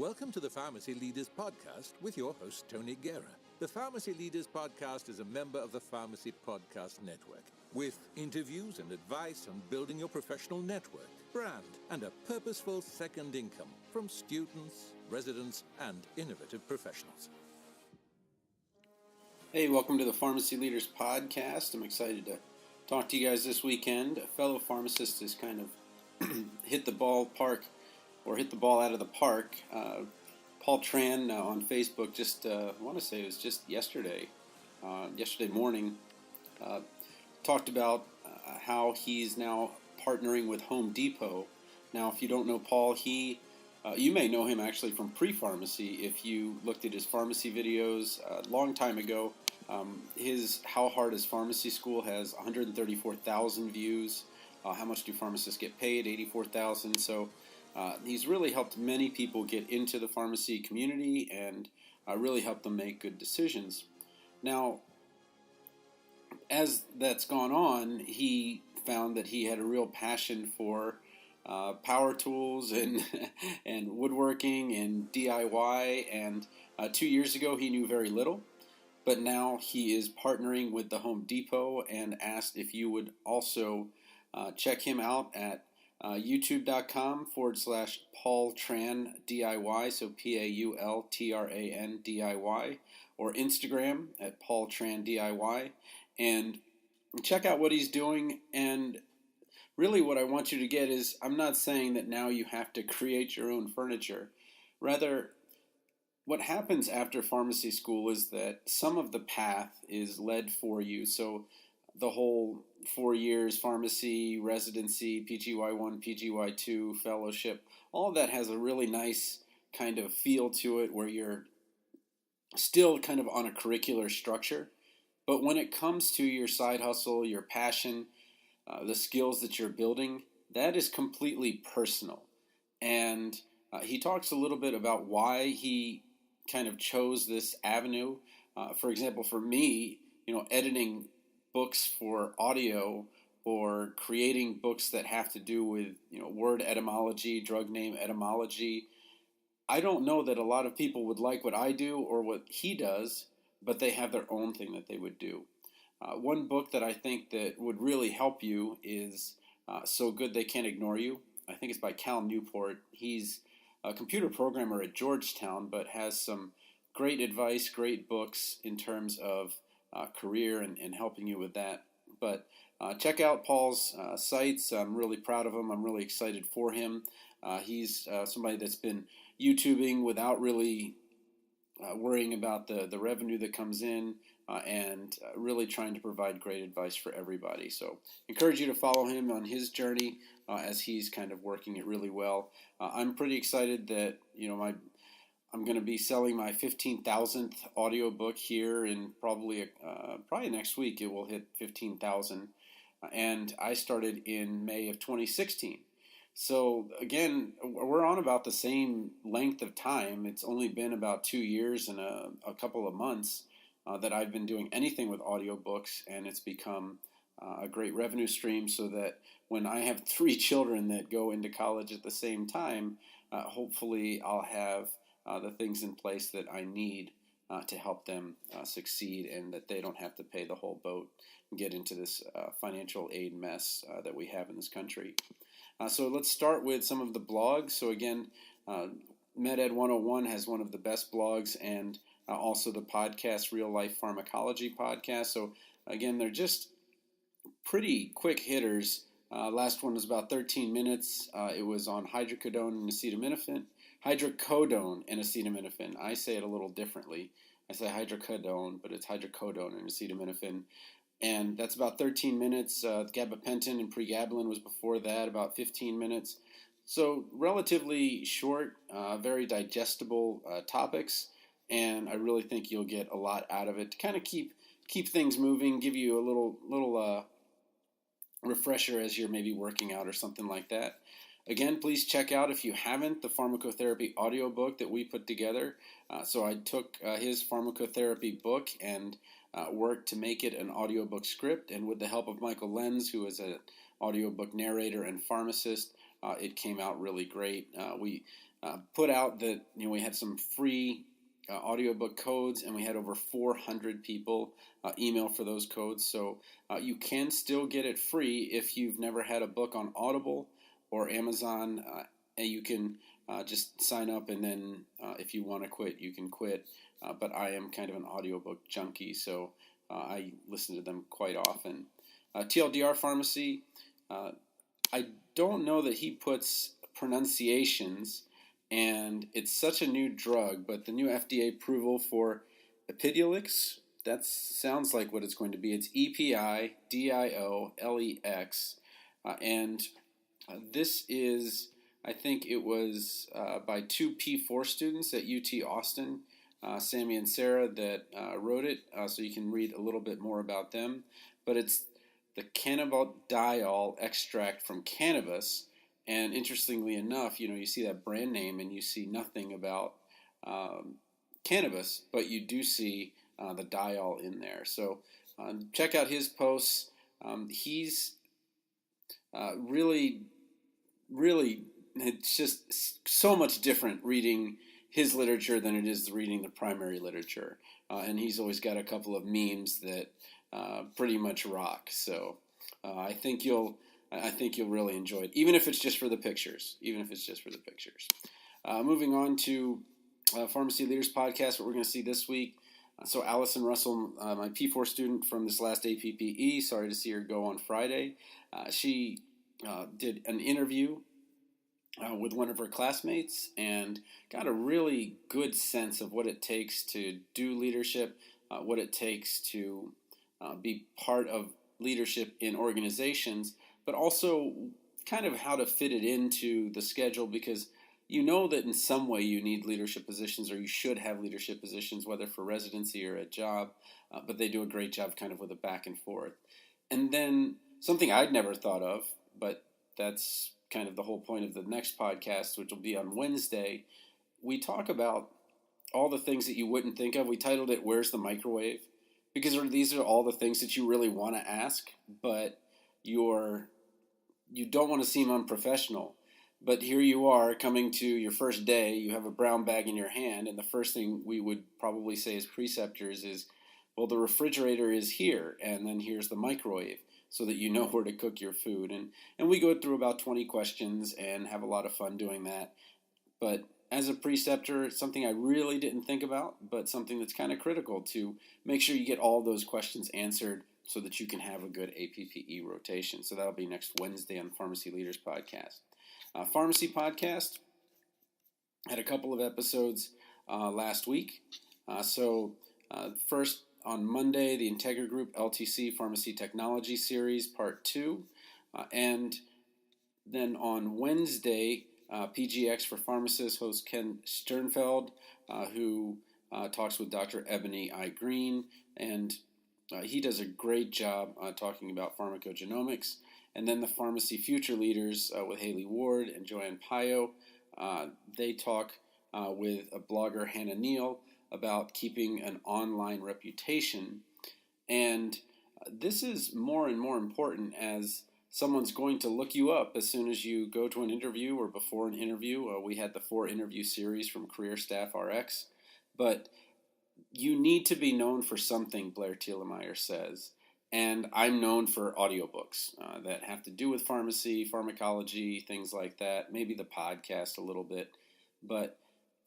Welcome to the Pharmacy Leaders Podcast with your host, Tony Guerra. The Pharmacy Leaders Podcast is a member of the Pharmacy Podcast Network, with interviews and advice on building your professional network, brand, and a purposeful second income from students, residents, and innovative professionals. Hey, welcome to the Pharmacy Leaders Podcast. I'm excited to talk to you guys this weekend. A fellow pharmacist has kind of hit the ball out of the park. Paul Tran on Facebook I want to say it was just yesterday morning, talked about how he's now partnering with Home Depot. Now, if you don't know Paul, you may know him actually from pre-pharmacy if you looked at his pharmacy videos a long time ago. His How Hard is Pharmacy School has 134,000 views. How much do pharmacists get paid? 84,000. So he's really helped many people get into the pharmacy community and really helped them make good decisions. Now, as that's gone on, he found that he had a real passion for power tools and and woodworking and DIY. And 2 years ago, he knew very little, but now he is partnering with the Home Depot and asked if you would also check him out at youtube.com/Paul Tran DIY, so PaulTran DIY, or Instagram at Paul Tran DIY, and check out what he's doing. And really what I want you to get is, I'm not saying that now you have to create your own furniture. Rather, what happens after pharmacy school is that some of the path is led for you. So the whole 4 years, pharmacy, residency, PGY1, PGY2, fellowship, all of that has a really nice kind of feel to it where you're still kind of on a curricular structure. But when it comes to your side hustle, your passion, the skills that you're building, that is completely personal. And he talks a little bit about why he kind of chose this avenue. For example, for me, editing books for audio or creating books that have to do with word etymology, drug name etymology. I don't know that a lot of people would like what I do or what he does, but they have their own thing that they would do. One book that I think that would really help you is So Good They Can't Ignore You. I think it's by Cal Newport. He's a computer programmer at Georgetown, but has some great advice, great books in terms of career and helping you with that. But check out Paul's sites. I'm really proud of him. I'm really excited for him. He's somebody that's been YouTubing without really worrying about the revenue that comes in and really trying to provide great advice for everybody. So encourage you to follow him on his journey as he's kind of working it really well. I'm pretty excited that I'm going to be selling my 15,000th audiobook here in probably next week. It will hit 15,000. And I started in May of 2016. So again, we're on about the same length of time. It's only been about 2 years and a couple of months that I've been doing anything with audiobooks, and it's become a great revenue stream, so that when I have 3 children that go into college at the same time, hopefully I'll have the things in place that I need to help them succeed, and that they don't have to pay the whole boat and get into this financial aid mess that we have in this country. So let's start with some of the blogs. So again, MedEd 101 has one of the best blogs, and also the podcast, Real Life Pharmacology Podcast. So again, they're just pretty quick hitters. Last one was about 13 minutes. It was on hydrocodone and acetaminophen. I say it a little differently. I say hydrocodone, but it's hydrocodone and acetaminophen. And that's about 13 minutes. Gabapentin and pregabalin was before that, about 15 minutes. So relatively short, very digestible topics. And I really think you'll get a lot out of it to kind of keep things moving, give you a little refresher as you're maybe working out or something like that. Again, please check out, if you haven't, the Pharmacotherapy Audiobook that we put together. So I took his pharmacotherapy book and worked to make it an audiobook script. And with the help of Michael Lenz, who is an audiobook narrator and pharmacist, it came out really great. We put out that we had some free audiobook codes, and we had over 400 people email for those codes. So you can still get it free if you've never had a book on Audible or Amazon, and you can just sign up, and then if you want to quit, you can quit. But I am kind of an audiobook junkie, so I listen to them quite often. TLDR Pharmacy, I don't know that he puts pronunciations, and it's such a new drug, but the new FDA approval for Epidiolex, that sounds like what it's going to be. It's Epidiolex, and this is, I think it was by two P4 students at UT Austin, Sammy and Sarah, that wrote it, so you can read a little bit more about them. But it's the cannabidiol extract from cannabis, and interestingly enough, you see that brand name and you see nothing about cannabis, but you do see the diol in there. So check out his posts. He's really, it's just so much different reading his literature than it is reading the primary literature. And he's always got a couple of memes that pretty much rock. So I think you'll really enjoy it, even if it's just for the pictures. Moving on to Pharmacy Leaders Podcast, what we're going to see this week. So Allison Russell, my P4 student from this last APPE, sorry to see her go on Friday. She did an interview with one of her classmates and got a really good sense of what it takes to do leadership, what it takes to be part of leadership in organizations, but also kind of how to fit it into the schedule, because that in some way you need leadership positions, or you should have leadership positions, whether for residency or a job, but they do a great job kind of with a back and forth. And then something I'd never thought of, but that's kind of the whole point of the next podcast, which will be on Wednesday. We talk about all the things that you wouldn't think of. We titled it, "Where's the Microwave?" Because these are all the things that you really want to ask, but you don't want to seem unprofessional. But here you are coming to your first day, you have a brown bag in your hand, and the first thing we would probably say as preceptors is, well, the refrigerator is here, and then here's the microwave, so that you know where to cook your food. And we go through about 20 questions and have a lot of fun doing that. But as a preceptor, it's something I really didn't think about, but something that's kind of critical to make sure you get all those questions answered so that you can have a good APPE rotation. So that'll be next Wednesday on the Pharmacy Leaders Podcast. Pharmacy Podcast had a couple of episodes last week. First on Monday, the Integra Group LTC Pharmacy Technology Series Part 2. And then on Wednesday, PGX for Pharmacists host Ken Sternfeld, who talks with Dr. Ebony I. Green, and he does a great job talking about pharmacogenomics. And then the Pharmacy Future Leaders with Haley Ward and Joanne Pio, they talk with a blogger, Hannah Neal, about keeping an online reputation. And this is more and more important as someone's going to look you up as soon as you go to an interview or before an interview. We had the 4-interview series from Career Staff RX. But you need to be known for something, Blair Thielemeyer says. And I'm known for audiobooks that have to do with pharmacy, pharmacology, things like that, maybe the podcast a little bit. But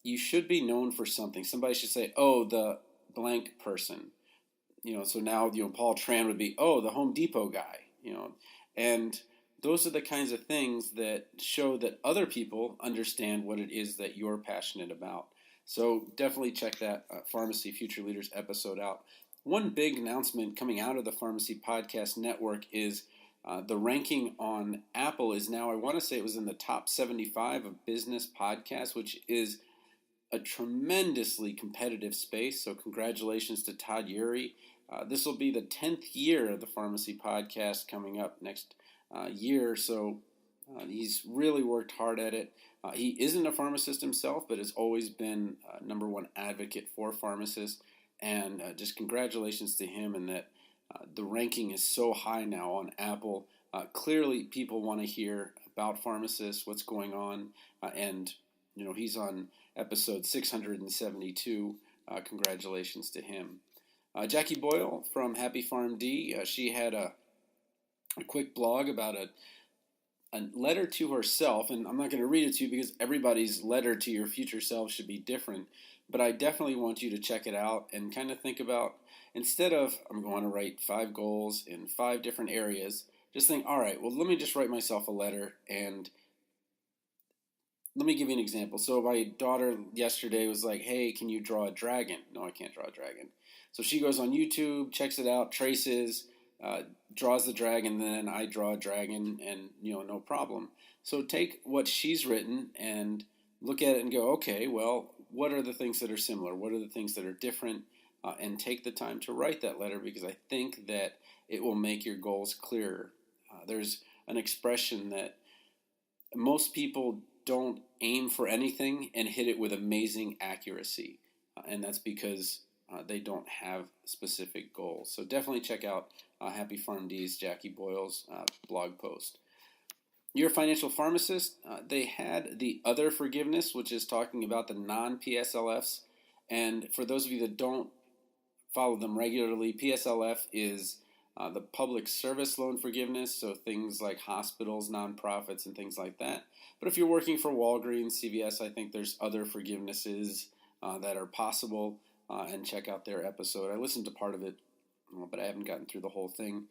you should be known for something. Somebody should say, oh, the blank person. So now, Paul Tran would be, oh, the Home Depot guy. And those are the kinds of things that show that other people understand what it is that you're passionate about. So definitely check that Pharmacy Future Leaders episode out. One big announcement coming out of the Pharmacy Podcast Network is the ranking on Apple is now, I want to say it was in the top 75 of business podcasts, which is a tremendously competitive space. So congratulations to Todd Urey. This will be the 10th year of the Pharmacy Podcast coming up next year. So he's really worked hard at it. He isn't a pharmacist himself, but has always been number one advocate for pharmacists. And just congratulations to him, and that the ranking is so high now on Apple. Clearly, people want to hear about pharmacists, what's going on, and he's on episode 672. Congratulations to him. Jackie Boyle from Happy Farm D, she had a quick blog about a letter to herself, and I'm not going to read it to you because everybody's letter to your future self should be different, but I definitely want you to check it out and kind of think about, instead of I'm going to write 5 goals in 5 different areas, just think, all right, well, let me just write myself a letter. And let me give you an example. So my daughter yesterday was like, hey, can you draw a dragon? No, I can't draw a dragon. So she goes on YouTube, checks it out, traces, draws the dragon, then I draw a dragon, and no problem. So take what she's written and look at it and go, okay, well, what are the things that are similar? What are the things that are different? And take the time to write that letter, because I think that it will make your goals clearer. There's an expression that most people don't aim for anything and hit it with amazing accuracy, and that's because they don't have specific goals. So definitely check out Happy Farm D's Jackie Boyle's blog post. You're a financial pharmacist. They had the other forgiveness, which is talking about the non-PSLFs. And for those of you that don't follow them regularly, PSLF is the public service loan forgiveness, so things like hospitals, nonprofits, and things like that. But if you're working for Walgreens, CVS, I think there's other forgivenesses that are possible, and check out their episode. I listened to part of it, but I haven't gotten through the whole thing.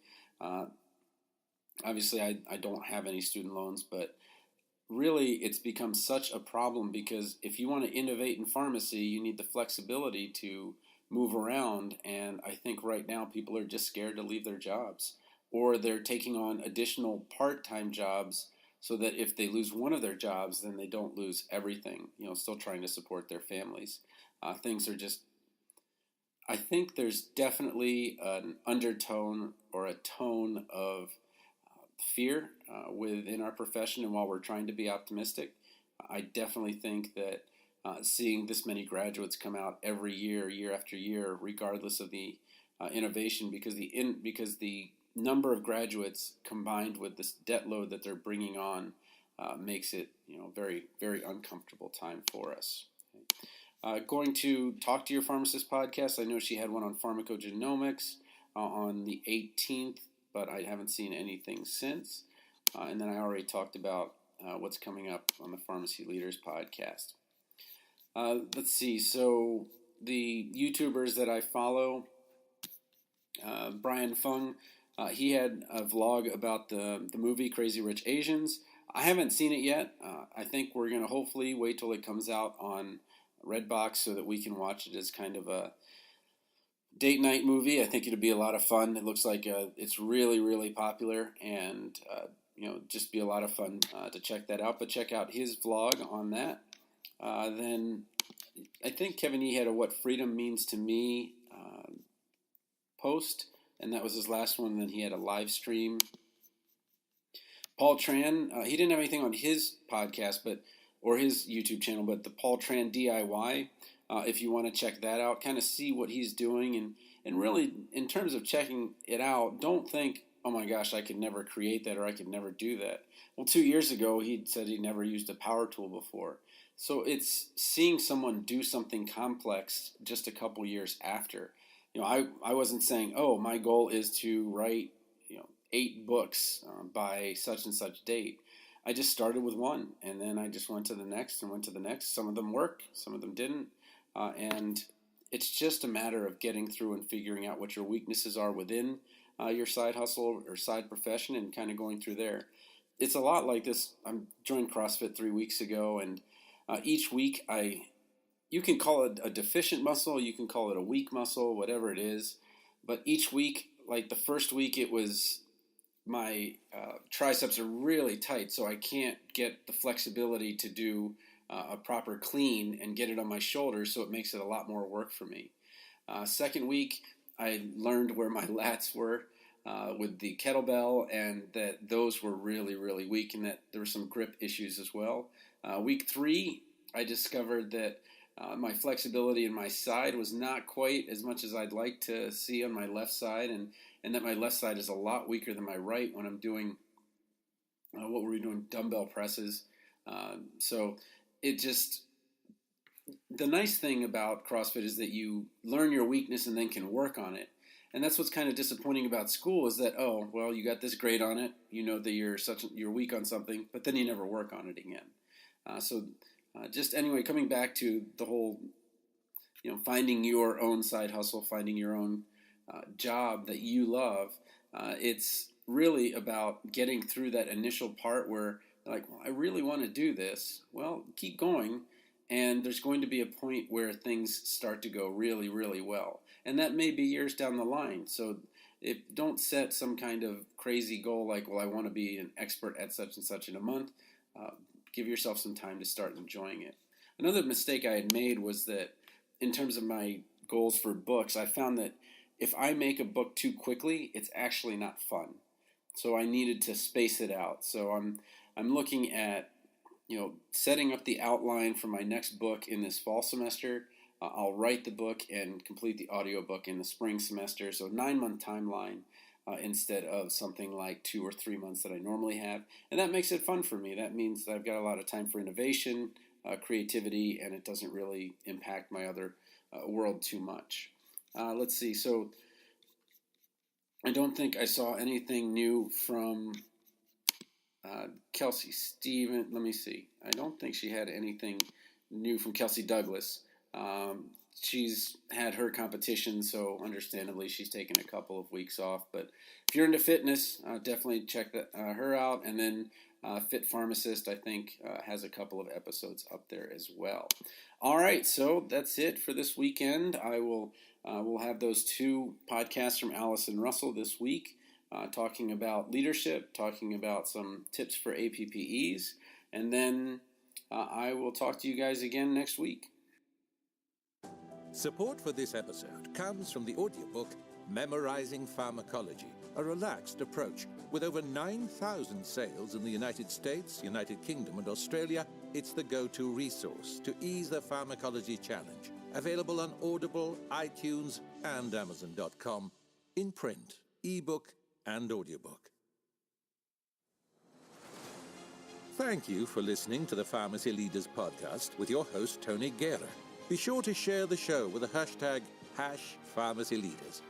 Obviously, I don't have any student loans, but really it's become such a problem because if you want to innovate in pharmacy, you need the flexibility to move around, and I think right now people are just scared to leave their jobs, or they're taking on additional part-time jobs so that if they lose one of their jobs, then they don't lose everything, still trying to support their families. Things are just, I think there's definitely an undertone or a tone of fear within our profession, and while we're trying to be optimistic, I definitely think that seeing this many graduates come out every year, year after year, regardless of the innovation, because the number of graduates combined with this debt load that they're bringing on makes it very, very uncomfortable time for us. Going to Talk to Your Pharmacist podcast. I know she had one on pharmacogenomics on the 18th, but I haven't seen anything since. And then I already talked about what's coming up on the Pharmacy Leaders podcast. Let's see. So the YouTubers that I follow, Brian Fung, he had a vlog about the movie Crazy Rich Asians. I haven't seen it yet. I think we're going to hopefully wait till it comes out on Redbox so that we can watch it as kind of a date night movie. I think it'll be a lot of fun. It looks like it's really, really popular, and just be a lot of fun to check that out. But check out his vlog on that. Then I think Kevin E had a What Freedom Means to Me post, and that was his last one. Then he had a live stream. Paul Tran, he didn't have anything on his podcast, or his YouTube channel, but the Paul Tran DIY. If you want to check that out, kind of see what he's doing, and really, in terms of checking it out, don't think, oh my gosh, I could never create that, or I could never do that. Well, 2 years ago, he said he never used a power tool before. So it's seeing someone do something complex just a couple years after. I wasn't saying, oh, my goal is to write 8 books by such and such date. I just started with one, and then I just went to the next and went to the next. Some of them worked, some of them didn't. And it's just a matter of getting through and figuring out what your weaknesses are within your side hustle or side profession, and kind of going through there. It's a lot like this. I joined CrossFit 3 weeks ago, and each week you can call it a deficient muscle, you can call it a weak muscle, whatever it is. But each week, like the first week, it was my triceps are really tight, so I can't get the flexibility to do a proper clean and get it on my shoulders, so it makes it a lot more work for me. Second week, I learned where my lats were with the kettlebell, and that those were really, really weak, and that there were some grip issues as well. Week 3, I discovered that my flexibility in my side was not quite as much as I'd like to see on my left side, and that my left side is a lot weaker than my right when I'm doing what were we doing? Dumbbell presses. So it just, the nice thing about CrossFit is that you learn your weakness and then can work on it. And that's what's kind of disappointing about school is that, oh, well, you got this grade on it. You know that you're weak on something, but then you never work on it again. Just anyway, coming back to the whole, finding your own side hustle, finding your own job that you love, it's really about getting through that initial part where, like, well, I really want to do this. Well, keep going, and there's going to be a point where things start to go really, really well. And that may be years down the line. So don't set some kind of crazy goal like, well, I want to be an expert at such and such in a month. Give yourself some time to start enjoying it. Another mistake I had made was that in terms of my goals for books, I found that if I make a book too quickly, it's actually not fun. So I needed to space it out. So I'm looking at setting up the outline for my next book in this fall semester. I'll write the book and complete the audiobook in the spring semester. So 9-month timeline instead of something like 2 or 3 months that I normally have. And that makes it fun for me. That means that I've got a lot of time for innovation, creativity, and it doesn't really impact my other world too much. Let's see. So I don't think I saw anything new from Kelsey Steven. Let me see. I don't think she had anything new from Kelsey Douglas. She's had her competition, so understandably she's taken a couple of weeks off. But if you're into fitness, definitely check her out. And then Fit Pharmacist, I think, has a couple of episodes up there as well. All right, so that's it for this weekend. We'll have those 2 podcasts from Allison Russell this week, talking about leadership, talking about some tips for APPEs, and then I will talk to you guys again next week. Support for this episode comes from the audiobook Memorizing Pharmacology, a relaxed approach. With over 9,000 sales in the United States, United Kingdom, and Australia, it's the go-to resource to ease the pharmacology challenge. Available on Audible, iTunes, and Amazon.com, in print, ebook, and audiobook. Thank you for listening to the Pharmacy Leaders Podcast with your host, Tony Guerra. Be sure to share the show with the hashtag #PharmacyLeaders.